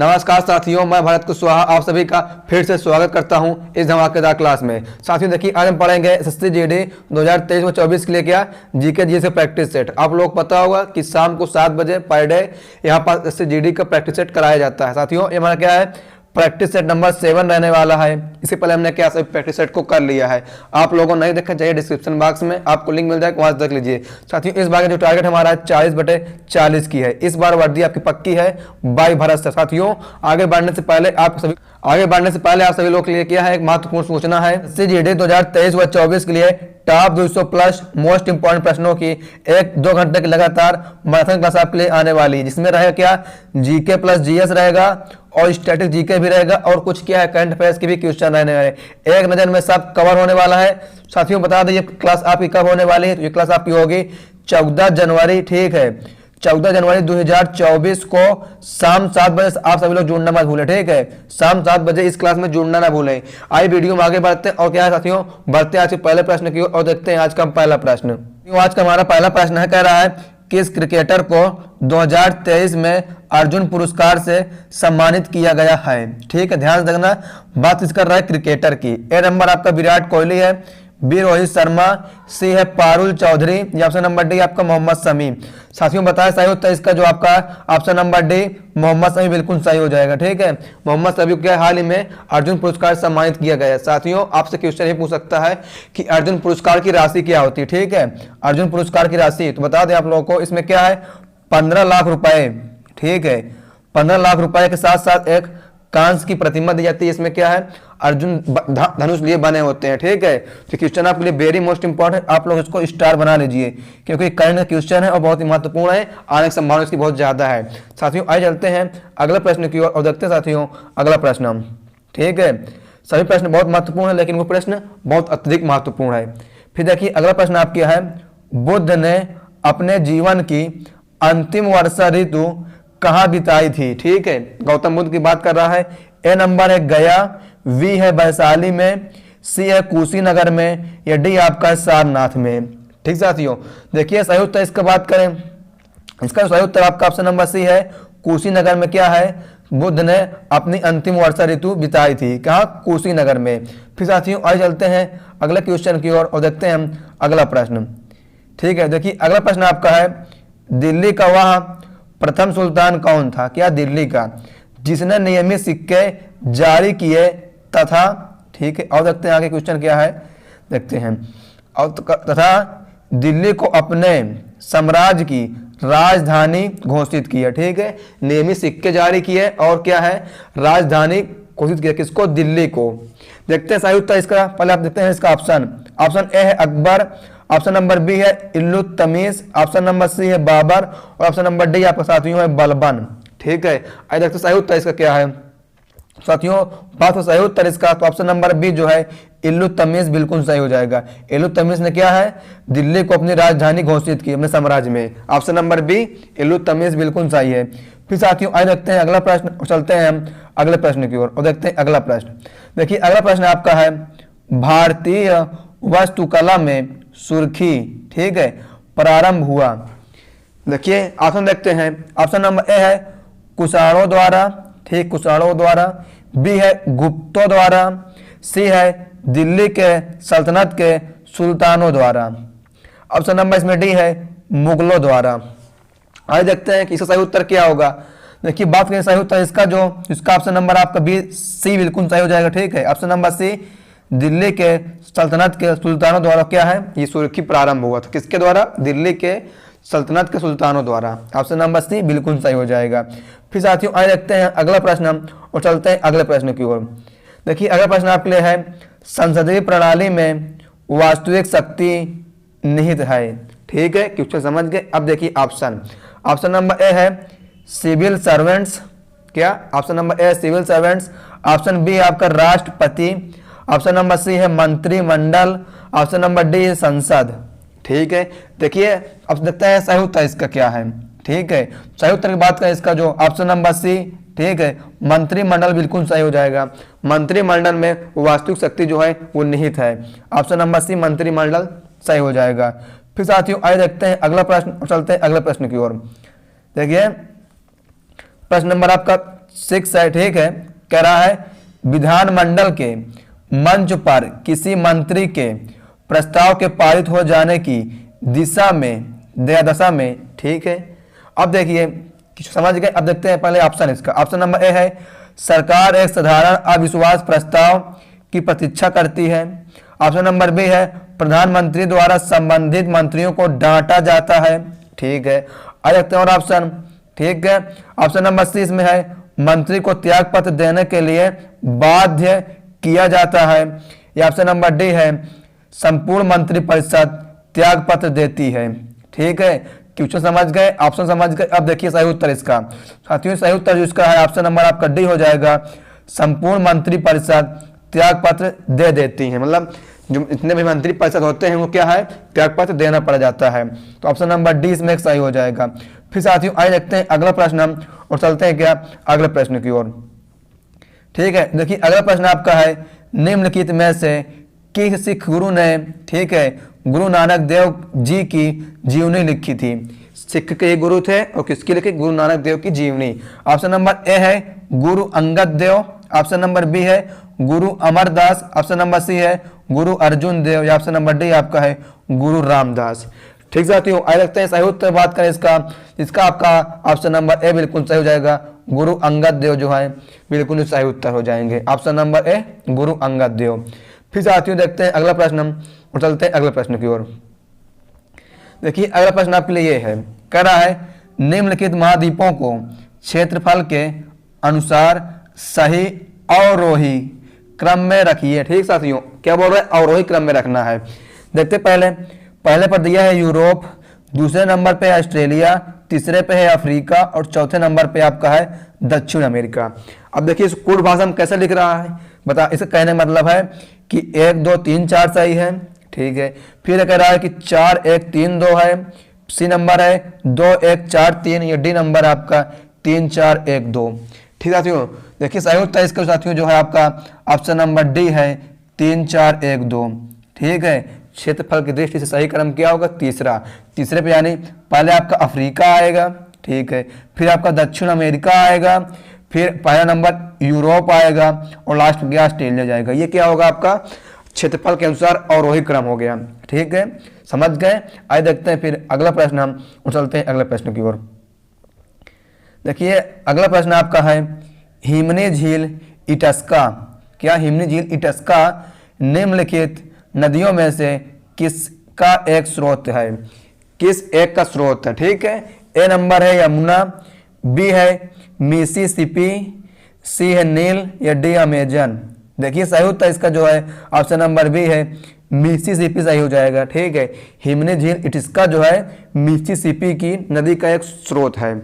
नमस्कार साथियों, मैं भरत कुशवाहा आप सभी का फिर से स्वागत करता हूं इस धमाकेदार क्लास में। साथियों देखिए, आज हम पढ़ेंगे एसएससी जीडी 2023 में 24 के लिए क्या जीके जीएस का प्रैक्टिस सेट। आप लोग पता होगा कि शाम को 7 बजे पर डे यहाँ पर एसएससी जीडी का प्रैक्टिस सेट कराया जाता है। साथियों ये हमारा क्या है, प्रैक्टिस सेट नंबर 7 रहने वाला है। इससे पहले हमने क्या सभी प्रैक्टिस सेट को कर लिया है। आप लोगों को नहीं देखना चाहिए, डिस्क्रिप्शन बॉक्स में आपको लिंक मिल जाएगा, वहां से देख लीजिए। साथियों इस बार का जो टारगेट हमारा 40/40 की है। इस बार वर्दी आपकी पक्की है बाई भरत से। साथियों आगे बढ़ने से पहले आप सभी लोग के लिए क्या है, एक महत्वपूर्ण सूचना है। एसएससी जीडी 2023 व 24 के लिए टॉप 200 प्लस मोस्ट इंपोर्टेंट प्रश्नों की 1-2 घंटे की लगातार मैराथन क्लास आपके लिए आने वाली है, जिसमें रहेगा क्या जीके प्लस जीएस रहेगा और स्टैटिक जीके भी रहेगा और कुछ क्या है करंट अफेयर्स के भी क्वेश्चन रहने वाले। एक नजर में सब कवर होने वाला है। साथियों बता दें ये क्लास आपकी कब होने वाली है, तो ये क्लास आपकी होगी 14 जनवरी, ठीक है 14 जनवरी 2024 को शाम 7 बजे। आप सभी लोग जुड़ना मत भूलें, ठीक है शाम 7 बजे इस क्लास में जुड़ना ना भूलें। आई वीडियो में आगे बढ़ते हैं और क्या है साथियों, बढ़ते हैं आज के पहले प्रश्न की ओर और देखते हैं आज का पहला प्रश्न। आज का हमारा पहला प्रश्न है, कह रहा है किस क्रिकेटर को 2023 में अर्जुन पुरस्कार से सम्मानित किया गया है। ठीक है ध्यान से देखना, बात इस कर रहा है क्रिकेटर की। ए नंबर आपका विराट कोहली है, बी रोहित शर्मा, सी है पारुल चौधरी, या ऑप्शन नंबर डी आपका मोहम्मद शमी। साथियों बताया सही उत्तर इसका जो आपका option number D Mohammed Shami बिल्कुल सही हो जाएगा। ठीक है मोहम्मद शमी को हाल ही में अर्जुन पुरस्कार से सम्मानित किया गया है। साथियों आपसे क्वेश्चन ये पूछ सकता है कि अर्जुन पुरस्कार की राशि क्या होती है। ठीक है अर्जुन पुरस्कार की राशि तो बता दें आप लोगों को, इसमें क्या है 15 लाख रुपए। ठीक है 15 लाख रुपए के साथ साथ एक कांस्य की प्रतिमा दी जाती है। इसमें क्या है अर्जुन धनुष लिए बने होते हैं। ठीक है तो क्वेश्चन आपके लिए वेरी मोस्ट इंपॉर्टेंट, आप लोग इसको स्टार बना लीजिए क्योंकि करंट का क्वेश्चन है और बहुत ही महत्वपूर्ण है, आने की संभावना इसकी बहुत ज्यादा है। साथियों आइए चलते हैं अगले प्रश्न की ओर और देखते हैं साथियों अगला प्रश्न। ठीक है सभी प्रश्न बहुत महत्वपूर्ण है लेकिन वो प्रश्न बहुत अत्यधिक महत्वपूर्ण है। फिर देखिए अगला प्रश्न आपका है, बुद्ध ने अपने जीवन की अंतिम वर्षा ऋतु कहाँ बिताई थी। ठीक है गौतम बुद्ध की बात कर रहा है। ए नंबर है गया, वी है वैशाली में, सी है कुशीनगर में, या डी आपका सारनाथ में। ठीक साथियों देखिए सही उत्तर इसका बात करें, इसका सही उत्तर आपका ऑप्शन नंबर सी है कुशीनगर में। क्या है बुद्ध ने अपनी अंतिम वर्षा ऋतु बिताई थी, कहाँ कुशीनगर में। फिर साथियों आइए चलते हैं अगले क्वेश्चन की ओर और देखते हैं हम अगला प्रश्न। ठीक है देखिए अगला प्रश्न आपका है, दिल्ली का वह प्रथम सुल्तान कौन था। क्या दिल्ली का जिसने नियमित सिक्के जारी किए तथा, ठीक है और देखते हैं आगे क्वेश्चन क्या है देखते हैं, और तथा दिल्ली को अपने साम्राज्य की राजधानी घोषित किया। ठीक है नियमित सिक्के जारी किए और क्या है राजधानी घोषित किया, किसको दिल्ली को। देखते हैं सही उत्तर इसका, पहले आप देखते हैं इसका ऑप्शन। ऑप्शन ए है अकबर, ऑप्शन नंबर बी है इल्तुतमिश, ऑप्शन नंबर सी है बाबर और ऑप्शन नंबर डी आपका साथियों है बलबन। ठीक है आइए देखते सही उत्तर इसका क्या है। साथियों बात हो सही उत्तर इसका तो ऑप्शन नंबर बी जो है इल्तुतमिश बिल्कुल सही हो जाएगा। इल्तुतमिश ने क्या है दिल्ली को अपनी राजधानी घोषित की अपने साम्राज्य में। ऑप्शन नंबर बी इल्तुतमिश बिल्कुल सही है। फिर साथियों आइए देखते हैं अगला प्रश्न, चलते हैं हम अगले प्रश्न की ओर और देखते हैं अगला प्रश्न। देखिए अगला प्रश्न आपका है, भारतीय वास्तुकला में सुर्खी ठीक है प्रारंभ हुआ। देखिए ऑप्शन देखते हैं, ऑप्शन नंबर ए है कुषाणों द्वारा, ठीक कुषाणों द्वारा, बी है गुप्तों द्वारा, सी है दिल्ली के सल्तनत के सुल्तानों द्वारा, ऑप्शन नंबर इसमें डी है मुगलों द्वारा। आइए देखते हैं कि इसका सही उत्तर क्या होगा। देखिए बात करें सही उत्तर इसका जो इसका ऑप्शन नंबर आपका बी सी बिल्कुल सही हो जाएगा। ठीक है ऑप्शन नंबर सी दिल्ली के सल्तनत के सुल्तानों द्वारा क्या है ये सुर्खी प्रारंभ हुआ था, किसके द्वारा दिल्ली के सल्तनत के सुल्तानों द्वारा। ऑप्शन नंबर सी बिल्कुल सही हो जाएगा। फिर साथियों आइए देखते हैं अगला प्रश्न और चलते हैं अगले प्रश्न की ओर। देखिए अगला प्रश्न आपके लिए है, संसदीय प्रणाली में वास्तविक शक्ति निहित है। ठीक है क्वेश्चन समझ गए। अब देखिए ऑप्शन, ऑप्शन नंबर ए है सिविल सर्वेंट्स, क्या option number A civil servants, option B आपका राष्ट्रपति, ऑप्शन नंबर सी है मंत्रिमंडल, ऑप्शन नंबर डी है संसद। ठीक है देखिए अब देखते हैं सही उत्तर इसका क्या है। ठीक है सही उत्तर की बात करें इसका जो ऑप्शन नंबर सी, ठीक है मंत्रिमंडल बिल्कुल सही हो जाएगा। मंत्रिमंडल में वास्तविक शक्ति जो है वो निहित है। ऑप्शन नंबर सी मंत्रिमंडल सही हो जाएगा। फिर साथियों आइए देखते हैं अगला प्रश्न, चलते हैं अगले प्रश्न की ओर। देखिए प्रश्न नंबर आपका 6 है, ठीक है, कह रहा है विधानमंडल के मंच पर किसी मंत्री के प्रस्ताव के पारित हो जाने की दिशा में, ठीक है। अब देखिए समझ गए। अब देखते हैं पहले ऑप्शन इसका। ऑप्शन नंबर ए है सरकार एक साधारण अविश्वास प्रस्ताव की प्रतीक्षा करती है। ऑप्शन नंबर बी है प्रधानमंत्री द्वारा संबंधित मंत्रियों को डांटा जाता है, ठीक है। अब देखते हैं और ऑप्शन, ठीक है। ऑप्शन नंबर सी इसमें है मंत्री को त्यागपत्र देने के लिए बाध्य किया जाता है। या ऑप्शन नंबर डी है संपूर्ण मंत्रिपरिषद त्यागपत्र देती है, ठीक है। क्वेश्चन समझ गए, ऑप्शन समझ गए। अब देखिए सही उत्तर इसका, साथियों सही उत्तर जो इसका है ऑप्शन नंबर आपका डी हो जाएगा, संपूर्ण मंत्रिपरिषद त्यागपत्र दे देती है। मतलब जो इतने भी मंत्रिपरिषद होते हैं वो क्या है, त्यागपत्र देना पड़ जाता है। तो ऑप्शन नंबर डी इसमें सही हो जाएगा। फिर साथियों आइए देखते हैं अगला प्रश्न हम और चलते हैं क्या अगले प्रश्न की ओर, ठीक है। देखिए अगला प्रश्न आपका है निम्नलिखित में से किस सिख गुरु ने, ठीक है, गुरु नानक देव जी की जीवनी लिखी थी। सिख के गुरु थे और किसकी लिखी, गुरु नानक देव की जीवनी। ऑप्शन नंबर ए है Guru Angad Dev, option number B है गुरु अमरदास, ऑप्शन नंबर सी है गुरु अर्जुन देव, या ऑप्शन नंबर डी आपका है गुरु रामदास। ठीक साथियों आइए लगते हैं सही उत्तर बात करें इसका आपका ऑप्शन नंबर ए बिल्कुल सही हो जाएगा, गुरु अंगद देव जो है बिल्कुल सही उत्तर हो जाएंगे। ऑप्शन नंबर ए गुरु अंगद देव। फिर साथियों देखते हैं अगला प्रश्न हम और चलते हैं अगले प्रश्न की ओर। देखिए अगला प्रश्न आपके लिए ये है, कह रहा है निम्नलिखित महाद्वीपों को क्षेत्रफल के अनुसार सही अवरोही क्रम में रखिए। ठीक साथियों क्या बोल रहे हैं, अवरोही क्रम में रखना है। देखते पहले पर दिया है यूरोप, दूसरे नंबर पे है ऑस्ट्रेलिया, तीसरे पे है अफ्रीका और चौथे नंबर पे आपका है दक्षिण अमेरिका। अब देखिए इस कोड भाषा में कैसे लिख रहा है बता, इसका कहने का मतलब है कि 1 2 3 4 सही है, ठीक है। फिर कह रहा है कि 4 1 3 2 है, सी नंबर है 2 1 4 3, ये डी नंबर आपका 3 4 1 2। ठीक साथियों देखिए सही उत्तर इसका साथियों जो है आपका ऑप्शन नंबर डी है 3 4 1 2। ठीक है, क्षेत्रफल की दृष्टि से सही क्रम क्या होगा, तीसरे पे यानी पहले आपका अफ्रीका आएगा, ठीक है, फिर आपका दक्षिण अमेरिका आएगा, फिर पहला नंबर यूरोप आएगा और लास्ट में ऑस्ट्रेलिया जाएगा। ये क्या होगा आपका क्षेत्रफल के अनुसार अवरोही क्रम हो गया। ठीक है, समझ गए। आइए देखते हैं फिर अगला प्रश्न हम चलते हैं अगले प्रश्न की ओर। देखिए अगला प्रश्न आपका है हिमनी झील इटस्का, क्या हिमनी झील इटस्का निम्नलिखित नदियों में से किसका एक स्रोत है, किस एक का स्रोत है। ठीक है, ए नंबर है यमुना, बी है मिसिसिपी, सी है नील या डी अमेजन। देखिए सही उत्तर इसका जो है ऑप्शन नंबर बी है मिसिसिपी सही हो जाएगा। ठीक है, हिमनी झील इटस्का जो है मिसिसिपी की नदी का एक स्रोत है।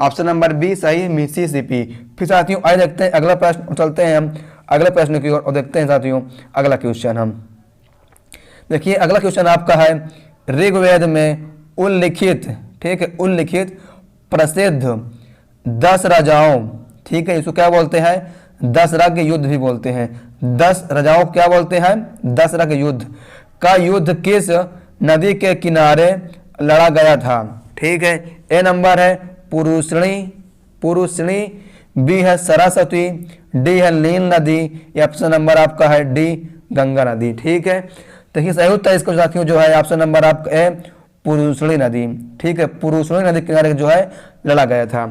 ऑप्शन नंबर बी सही मिसिसिपी। फिर साथियों आइए देखते हैं अगला प्रश्न, चलते हैं हम अगले प्रश्न की ओर और देखते हैं साथियों अगला क्वेश्चन हम। देखिए अगला क्वेश्चन आपका है ऋग्वेद में उल्लिखित, ठीक है, उल्लिखित प्रसिद्ध 10 राजाओं, ठीक है, इसको क्या बोलते हैं, 10 रग युद्ध भी बोलते हैं। 10 राजाओं क्या बोलते हैं, 10 रग युद्ध का युद्ध किस नदी के किनारे लड़ा गया था। ठीक है, ए नंबर है पुरुषणी, बी है सरस्वती, डी है नील नदी, या ऑप्शन नंबर आपका है डी गंगा नदी। ठीक है, देखिए सही उत्तर इसको साथियों जो है ऑप्शन नंबर आपका है पुरुषणी नदी। ठीक है, पुरुषणी नदी के किनारे जो है लड़ा गया था।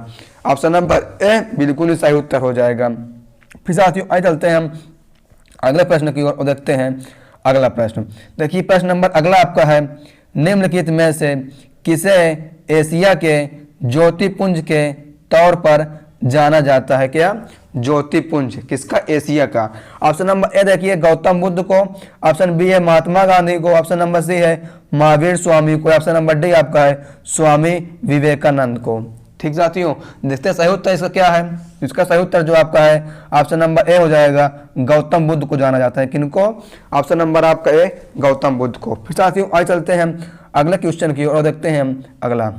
ऑप्शन नंबर ए बिल्कुल ही सही उत्तर हो जाएगा। फिर साथियों आइए चलते हैं हम अगले प्रश्न की ओर और देखते हैं अगला प्रश्न। देखिए प्रश्न नंबर अगला आपका है निम्नलिखित में से किसे एशिया के ज्योतिपुंज के तौर पर जाना जाता है, क्या ज्योतिपुंज किसका, एशिया का। ऑप्शन नंबर ए देखिए गौतम बुद्ध को, ऑप्शन बी है महात्मा गांधी को, ऑप्शन नंबर सी है महावीर स्वामी को, ऑप्शन नंबर डी आपका है स्वामी विवेकानंद को। ठीक साथियों देखते हैं सही उत्तर इसका क्या है, इसका सही उत्तर जो आपका है ऑप्शन नंबर ए हो जाएगा, गौतम बुद्ध को जाना जाता है। किनको, ऑप्शन नंबर आपका ए गौतम बुद्ध को। फिर साथियों आइए चलते हैं हम अगले क्वेश्चन की ओर और देखते हैं हम अगला।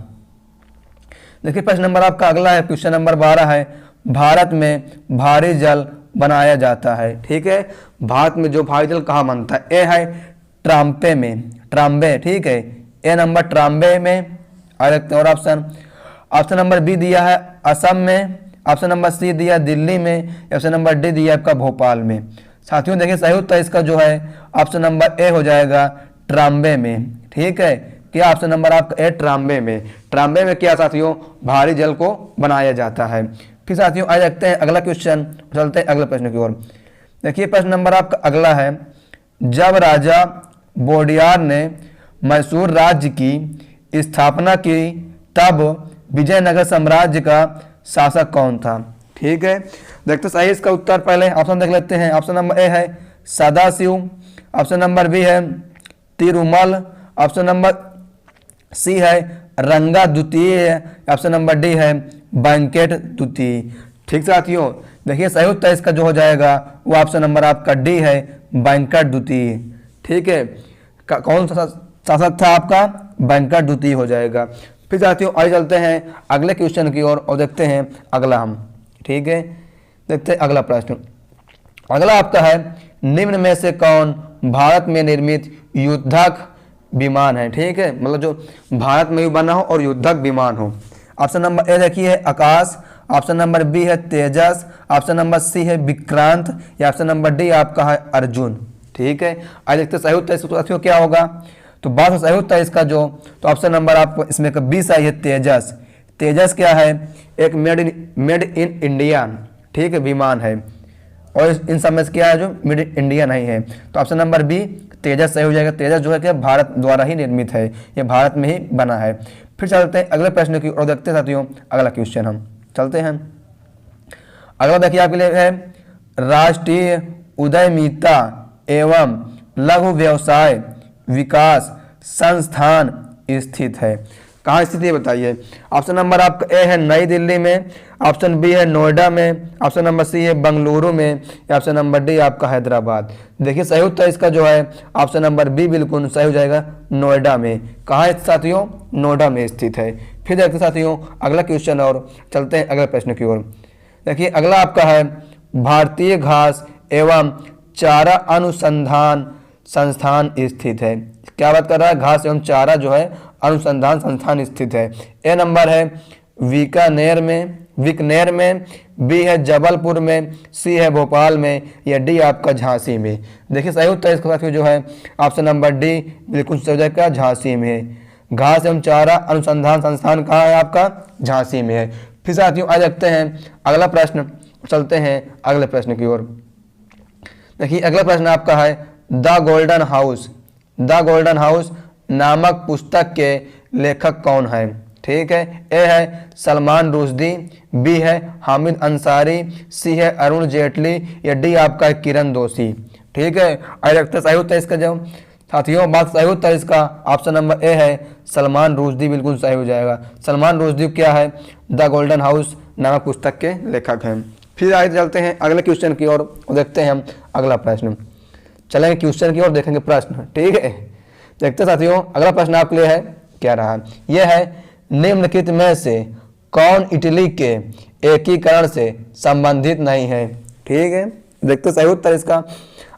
देखिए प्रश्न नंबर आपका अगला है, क्वेश्चन नंबर 12 है भारत में भारी जल बनाया जाता है। ठीक है, भारत में जो भारी जल कहाँ बनता है, ए है ट्राम्पे में, ट्राम्बे, ठीक है, ए नंबर ट्राम्बे में। और ऑप्शन नंबर बी दिया है असम में, ऑप्शन नंबर सी दिया दिल्ली में, ऑप्शन नंबर डी दिया आपका भोपाल में। साथियों देखिए सही उत्तर इसका जो है ऑप्शन नंबर ए हो जाएगा ट्राम्बे में। ठीक है, क्या ऑप्शन नंबर आपका ए ट्राम्बे में। ट्राम्बे में क्या साथियों, भारी जल को बनाया जाता है। फिर साथियों आ जाते हैं अगला क्वेश्चन, चलते हैं अगले प्रश्न की ओर। देखिए प्रश्न नंबर आपका अगला है, जब राजा वोडियार ने मैसूर राज्य की स्थापना की तब विजयनगर साम्राज्य का शासक कौन था। ठीक है, देखते सही इसका उत्तर, पहले ऑप्शन देख लेते हैं। ऑप्शन नंबर ए है सदाशिव, ऑप्शन नंबर बी है तिरुमल, ऑप्शन नंबर सी है रंगा द्वितीय, ऑप्शन नंबर डी है वेंकट द्वितीय। ठीक साथियों, देखिए सही उत्तर इसका जो हो जाएगा वो ऑप्शन नंबर आपका डी है वेंकट द्वितीय। ठीक है, कौन सा शासक था आपका, वेंकट द्वितीय हो जाएगा। फिर साथियों आगे चलते हैं अगले क्वेश्चन की ओर और देखते हैं अगला हम। ठीक है, देखते हैं अगला प्रश्न। अगला आपका है, निम्न में से कौन भारत में निर्मित युद्धक विमान है। ठीक है, मतलब जो भारत में भी बना हो और युद्धक विमान हो। ऑप्शन नंबर ए देखिए आकाश, ऑप्शन नंबर बी है तेजस, ऑप्शन नंबर सी है विक्रांत, या ऑप्शन नंबर डी आपका है अर्जुन। ठीक है, आज देखते साहित्य उत्तर साथियों क्या होगा। तो बात सही उत्तर इसका जो, तो ऑप्शन नंबर आपको इसमें का बी सही है तेजस। तेजस क्या है, एक मेड इन इंडिया ठीक है विमान है, और इन सब में क्या है जो मेड इन इंडिया नहीं है। तो ऑप्शन नंबर बी तेजस सही हो जाएगा। तेजस जो है कि भारत द्वारा ही निर्मित है, ये भारत में ही बना है। फिर चलते हैं अगले प्रश्न की और देखते हैं साथियों अगला क्वेश्चन हम चलते हैं। अगला देखिए आपके लिए है, राष्ट्रीय उद्यमिता एवं लघु व्यवसाय विकास संस्थान स्थित है। कहाँ स्थित है बताइए। ऑप्शन नंबर आपका ए है नई दिल्ली में, ऑप्शन बी है नोएडा में, ऑप्शन नंबर सी है बेंगलुरु में, या ऑप्शन नंबर डी आपका हैदराबाद। देखिए सही उत्तर इसका जो है ऑप्शन नंबर बी बिल्कुल सही हो जाएगा, नोएडा में। कहाँ है साथियों, नोएडा में स्थित है। फिर देखते साथियों अगला क्वेश्चन और चलते हैं अगले प्रश्न की ओर। देखिए अगला आपका है, भारतीय घास एवं चारा अनुसंधान संस्थान स्थित है। क्या बात कर रहा है, घास एवं चारा जो है अनुसंधान संस्थान स्थित है। ए नंबर है बीकानेर में, बी है जबलपुर में, सी है भोपाल में, या डी आपका झांसी में। देखिए सही उत्तर इसका साथियों जो है ऑप्शन नंबर डी बिल्कुल सही हो जाएगा, झांसी में है। घास एवं चारा अनुसंधान संस्थान कहाँ है आपका, झांसी में है। फिर साथियों आ जाते हैं अगला प्रश्न, चलते हैं अगले प्रश्न की ओर। देखिए अगला प्रश्न आपका है, द गोल्डन हाउस नामक पुस्तक के लेखक कौन है। ठीक है, ए है सलमान रुश्दी, बी है हामिद अंसारी, सी है अरुण जेटली, या डी आपका है किरण दोषी। ठीक है, आगे देखते सही उत्तर इसका जो साथियों बात सही उत्तर इसका ऑप्शन नंबर ए है सलमान रुश्दी बिल्कुल सही हो जाएगा। सलमान रुश्दी क्या है, द गोल्डन हाउस नामक पुस्तक के लेखक हैं। फिर आगे चलते हैं अगले क्वेश्चन की ओर और देखते हैं हम अगला प्रश्न। चलेंगे क्वेश्चन की ओर, देखेंगे प्रश्न। ठीक है, देखते साथियों अगला प्रश्न आपके लिए है, क्या रहा, यह है निम्नलिखित में से कौन इटली के एकीकरण से संबंधित नहीं है। ठीक है, देखते सही उत्तर इसका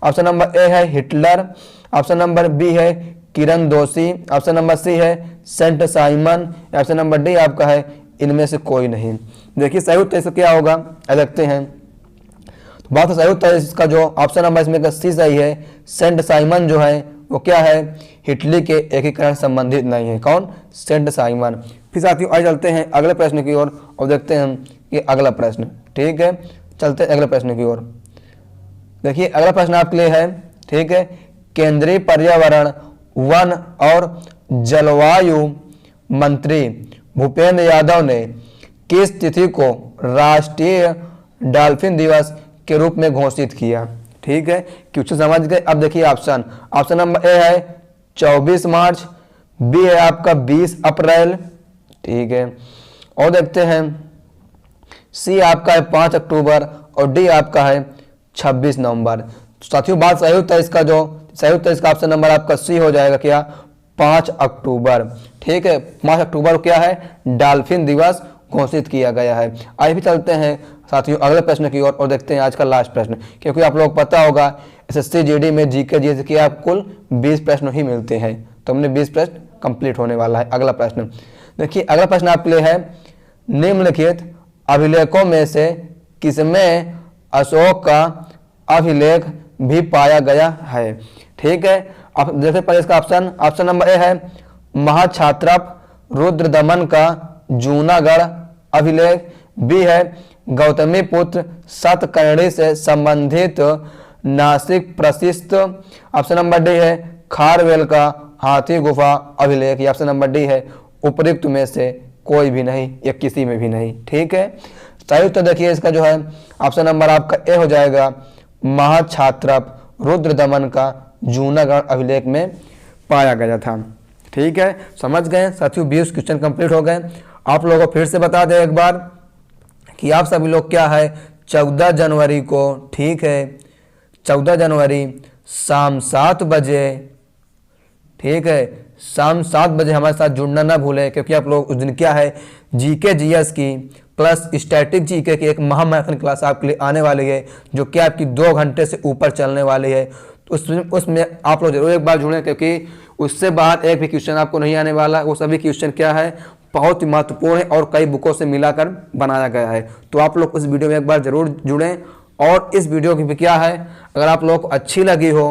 ऑप्शन नंबर ए है हिटलर, ऑप्शन नंबर बी है किरण दोषी, ऑप्शन नंबर सी है saint Simon, option number D आपका है इनमें से कोई नहीं। देखिए सही उत्तर इसका क्या होगा, देखते हैं। तो बात सही उत्तर इसका जो ऑप्शन नंबर इसमें का सी सही है, सेंट साइमन जो है वो क्या है, इटली के एकीकरण संबंधित नहीं है। कौन, सेंट साइमन। फिर साथियों आगे चलते हैं अगले प्रश्न की ओर और देखते हैं कि अगला प्रश्न। ठीक है, चलते हैं अगले प्रश्न की ओर। देखिए अगला प्रश्न आपके लिए है, ठीक है, केंद्रीय पर्यावरण वन और जलवायु मंत्री भूपेंद्र यादव ने किस तिथि को राष्ट्रीय डॉल्फिन दिवस के रूप में घोषित किया। ठीक है, क्वेश्चन समझ गए। अब देखिए ऑप्शन नंबर ए है 24 मार्च, बी है आपका 20 अप्रैल। ठीक है, और देखते हैं सी आपका है 5 अक्टूबर और डी आपका है 26 नवंबर। साथियों बात सही उत्तर इसका जो सही उत्तर इसका ऑप्शन नंबर आपका सी हो जाएगा, क्या, 5 अक्टूबर। ठीक है, 5 अक्टूबर को क्या है, डॉल्फिन दिवस घोषित किया गया है। आइए भी चलते हैं साथियों अगले प्रश्न की ओर और देखते हैं आज का लास्ट प्रश्न, क्योंकि आप लोग पता होगा एसएससी जीडी में जीके जीएस के आप कुल 20 प्रश्न ही मिलते हैं, तो हमने 20 प्रश्न कंप्लीट होने वाला है। अगला प्रश्न देखिए, अगला प्रश्न आपके लिए है, निम्नलिखित अभिलेखों में से किसमें अशोक का अभिलेख भी पाया गया है? ठीक है, आप देखते पहले इसका ऑप्शन नंबर ए है महाछात्रप रुद्रदमन का जूनागढ़ अभिलेख, बी है गौतमी पुत्र सतकर्णी से संबंधित नासिक प्रशिस्त, ऑप्शन नंबर डी है खारवेल का हाथी गुफा अभिलेख, या ऑप्शन नंबर डी है उपयुक्त में से कोई भी नहीं या किसी में भी नहीं। ठीक है, सही उत्तर देखिए इसका जो है ऑप्शन नंबर आपका ए हो जाएगा महाछात्रप रुद्रदमन का जूनागढ़ अभिलेख में पाया गया था। ठीक है, समझ गए साथियों, 20 क्वेश्चन कंप्लीट हो गए। आप लोगों को फिर से बता दें एक बार कि आप सभी लोग क्या है 14 जनवरी को, ठीक है 14 जनवरी शाम 7 बजे, ठीक है शाम 7 बजे हमारे साथ जुड़ना ना भूलें, क्योंकि आप लोग उस दिन क्या है जीके जीएस की प्लस स्टैटिक जीके की एक महामैराथन क्लास आपके लिए आने वाली है, जो कि आपकी 2 घंटे से ऊपर चलने वाली है। तो उसमें आप लोग जरूर एक बार जुड़ें, क्योंकि उससे बाद एक भी क्वेश्चन आपको नहीं आने वाला। वो सभी क्वेश्चन क्या है बहुत ही महत्वपूर्ण है और कई बुकों से मिलाकर बनाया गया है। तो आप लोग उस वीडियो में एक बार जरूर जुड़ें। और इस वीडियो की भी क्या है अगर आप लोग को अच्छी लगी हो,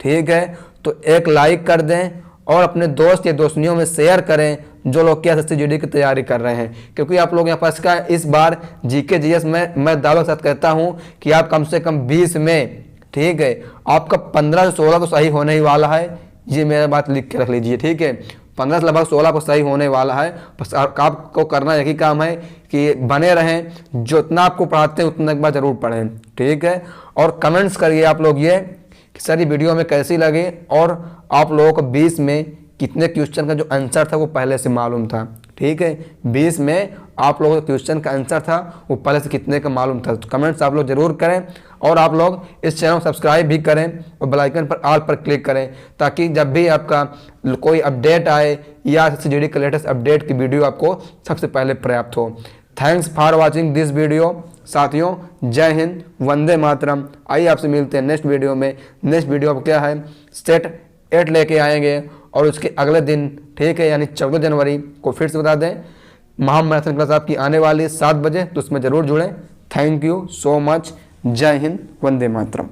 ठीक है, तो एक लाइक कर दें और अपने दोस्त या दोस्तनियों में शेयर करें जो लोग क्या एसएससी जीडी की तैयारी कर रहे हैं। क्योंकि आप लोग यहाँ पास का इस बार जीके जीएस में मैं दावे के साथ कहता हूँ कि आप कम से कम 20 में, ठीक है आपका 15 से 16 तो सही होने ही वाला है। ये मेरा बात लिख के रख लीजिए, ठीक है 15 से लगभग 16 को सही होने वाला है। बस आपको करना यही काम है कि बने रहें, जितना आपको पढ़ाते हैं उतना एक बार जरूर पढ़ें, ठीक है। और कमेंट्स करिए आप लोग ये कि सर ये वीडियो में कैसी लगी और आप लोगों को 20 में कितने क्वेश्चन का जो आंसर था वो पहले से मालूम था, ठीक है 20 में आप लोगों का क्वेश्चन का आंसर था वो पहले से कितने का मालूम था। तो कमेंट्स आप लोग जरूर करें और आप लोग इस चैनल को सब्सक्राइब भी करें और बेल आइकन पर ऑल पर क्लिक करें, ताकि जब भी आपका कोई अपडेट आए या एसएससी जीडी का लेटेस्ट अपडेट की वीडियो आपको सबसे पहले प्राप्त हो। Thanks for watching this video. साथियों जय हिंद, वंदे मातरम। आइए आपसे मिलते हैं नेक्स्ट वीडियो में। नेक्स्ट वीडियो क्या है सेट 8 लेके आएंगे और उसके अगले दिन, ठीक है यानी 14 जनवरी को फिर से बता दें महामैराथन क्लास आपकी आने वाली है 7 बजे, तो उसमें जरूर जुड़ें। Thank you so much. जय हिंद, वंदे मातरम।